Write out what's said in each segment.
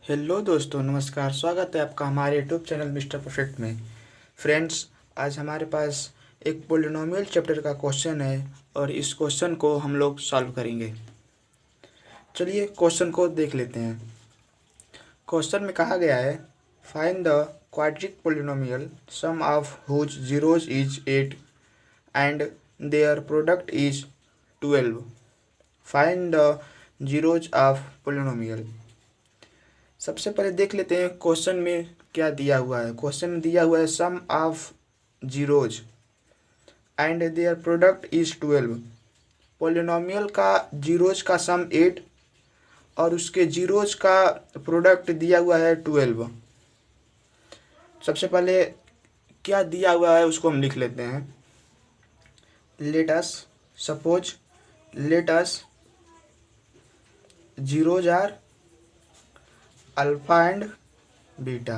Hello दोस्तों, नमस्कार। स्वागत है आपका हमारे यूट्यूब चैनल मिस्टर परफेक्ट में। फ्रेंड्स, आज हमारे पास एक पोलिनोमियल चैप्टर का क्वेश्चन है और इस क्वेश्चन को हम लोग सॉल्व करेंगे। चलिए क्वेश्चन को देख लेते हैं। क्वेश्चन में कहा गया है, find the quadratic polynomial sum of whose zeros is 8 and their product is 12। Find the zeros of polynomial. सबसे पहले देख लेते हैं क्वेश्चन में क्या दिया हुआ है। क्वेश्चन में दिया हुआ है sum of zeros and their product is 12। Polynomial का जीरोज का सम 8 और उसके जीरोज का प्रोडक्ट दिया हुआ है 12। सबसे पहले क्या दिया हुआ है उसको हम लिख लेते हैं। Let us suppose zeros are alpha and beta.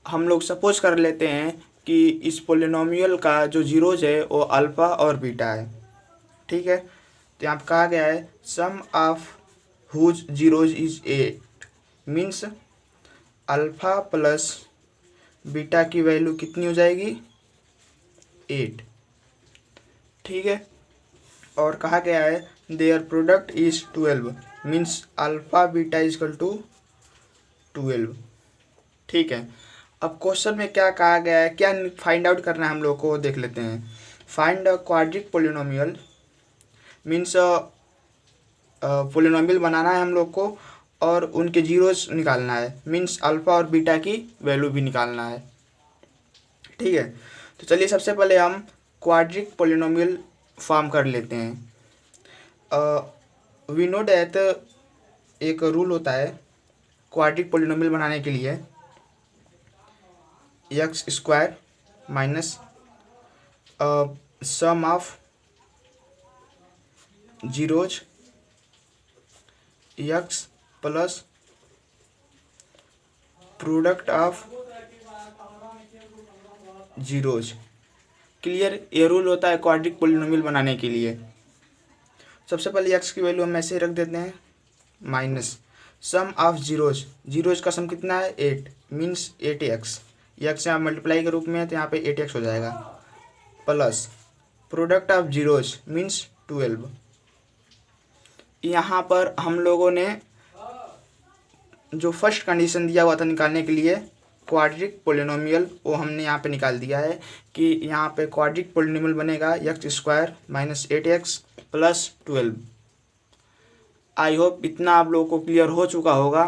हम लोग सपोज कर लेते हैं कि इस पोलिनोमियल का जो जीरोज है वो अल्फ़ा और बीटा है। ठीक है, तो यहाँ पे कहा गया है sum of whose zeros is 8 means alpha plus beta की वैल्यू कितनी हो जाएगी 8। ठीक है, और कहा गया है their product is 12 means alpha beta is equal to 12। ठीक है, अब क्वेश्चन में क्या कहा गया है, क्या फाइंड आउट करना है हम लोग को, देख लेते हैं। Find a quadratic polynomial means polynomial बनाना है हम लोग को और उनके जीरोस निकालना है, मीन्स अल्फ़ा और बीटा की वैल्यू भी निकालना है। ठीक है, तो चलिए सबसे पहले हम क्वाड्रिक पोलिनोमियल फॉर्म कर लेते हैं। वी नो दैट एक रूल होता है क्वाड्रिक पोलिनोमियल बनाने के लिए, x square minus sum of zeros x plus product of zeros. Clear, ये रूल होता है क्वाड्रिक पोलिनोमियल बनाने के लिए। सबसे पहले एक्स की वैल्यू हम ऐसे ही रख देते हैं माइनस सम ऑफ जीरोज का सम कितना है 8 मीन्स 8x। एक्स यहाँ मल्टीप्लाई के रूप में है तो यहाँ पे 8x हो जाएगा, plus product of zeros means 12। यहाँ पर हम लोगों ने जो फर्स्ट कंडीशन दिया हुआ था निकालने के लिए क्वाड्रिक पोलिनोमियल, वो हमने यहाँ पे निकाल दिया है कि यहाँ पे क्वाड्रिक पोलिनोमियल बनेगा x square minus 8x plus 12। I hope इतना आप लोगों को क्लियर हो चुका होगा।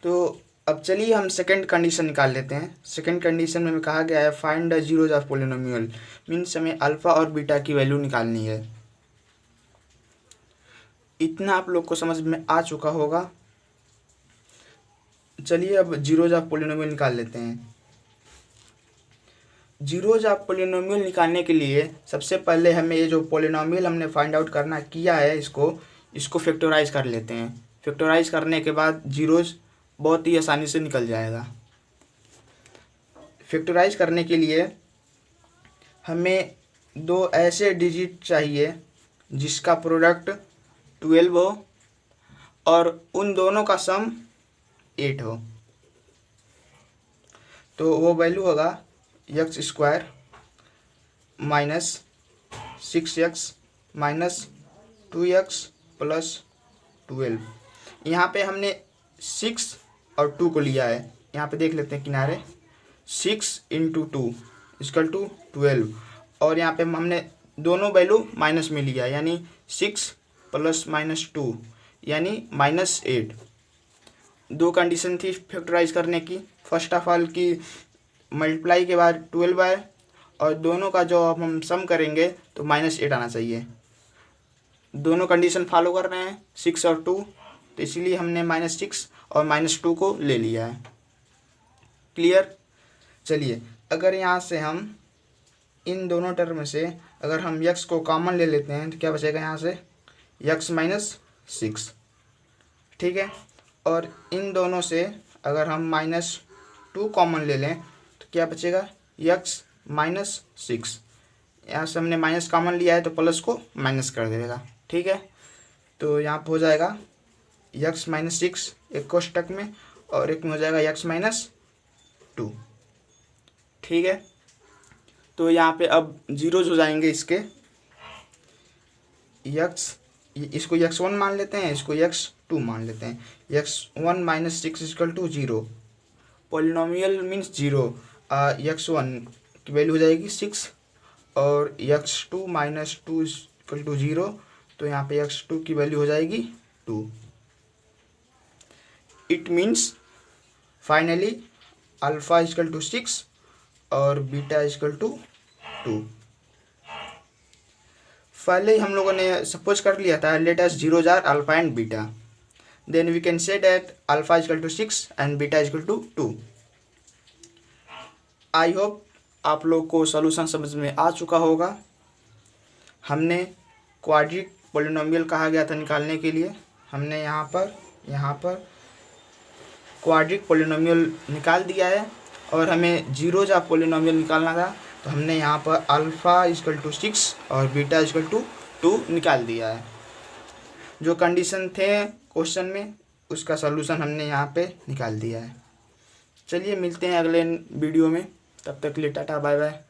तो अब चलिए हम सेकंड कंडीशन निकाल लेते हैं। सेकंड कंडीशन में कहा गया है find the zeros of polynomial means हमें अल्फ़ा और बीटा की वैल्यू निकालनी है। इतना आप लोग को समझ में आ चुका होगा। चलिए अब जीरोज ऑफ पोलिनोमियल निकाल लेते हैं। जीरोज ऑफ पोलिनोमियल निकालने के लिए सबसे पहले हमें ये जो पोलिनोमियल हमने फाइंड आउट करना किया है इसको फैक्टराइज कर लेते हैं। फैक्टराइज करने के बाद जीरोज बहुत ही आसानी से निकल जाएगा। फैक्टराइज करने के लिए हमें दो ऐसे डिजिट चाहिए जिसका प्रोडक्ट 12 हो और उन दोनों का सम 8 हो। तो वो वैल्यू होगा x square minus 6x minus 2x plus 12। यहाँ पे हमने 6 और 2 को लिया है। यहाँ पे देख लेते हैं किनारे 6 इंटू 2 इक्वल टू 12 और यहाँ पे हमने दोनों वैल्यू माइनस में लिया यानी 6 प्लस माइनस 2 यानी -8। दो कंडीशन थी फैक्टराइज करने की। फर्स्ट ऑफ ऑल की मल्टीप्लाई के बाद 12 आए और दोनों का जो अब हम सम करेंगे तो -8 आना चाहिए। दोनों कंडीशन फॉलो कर रहे हैं 6 और 2, तो इसीलिए हमने -6 और -2 को ले लिया है। क्लियर। चलिए अगर यहाँ से हम इन दोनों टर्म से अगर हम x को कॉमन ले लेते हैं तो क्या बचेगा यहाँ से x माइनस 6। ठीक है, और इन दोनों से अगर हम -2 कॉमन ले लें तो क्या बचेगा x माइनस 6। यहाँ से हमने माइनस कॉमन लिया है तो प्लस को माइनस कर देगा। ठीक है, तो यहाँ पर हो जाएगा यक्स माइनस 6 एक कोष्टक में और एक में हो जाएगा यक्स माइनस 2। ठीक है, तो यहाँ पे अब जीरोज हो जाएंगे इसके। यक्स, इसको x1 मान लेते हैं, इसको x2 मान लेते हैं। x1 minus 6 equal to 0। Polynomial means 0। x1 की वैल्यू हो जाएगी 6 और x2 माइनस 2 इक्वल टू 0, तो यहाँ पे x2 की वैल्यू हो जाएगी 2। It means finally alpha equal to 6 और बीटा इक्वल टू 2। पहले ही हम लोगों ने सपोज कर लिया था, let us zeros are alpha and beta, then we can say that alpha equal to 6 and beta equal to 2। I hope आप लोग को सॉल्यूशन समझ में आ चुका होगा। हमने क्वाड्रिक पॉलिनोमियल कहा गया था निकालने के लिए, हमने यहाँ पर क्वाड्रिक पॉलिनोमियल निकाल दिया है और हमें जीरोज ऑफ पॉलिनोमियल निकालना था, तो हमने यहाँ पर अल्फ़ा इक्वल टू 6 और बीटा इक्वल टू 2 निकाल दिया है। जो कंडीशन थे क्वेश्चन में उसका सलूशन हमने यहाँ पे निकाल दिया है। चलिए मिलते हैं अगले वीडियो में, तब तक के लिए टाटा बाय बाय।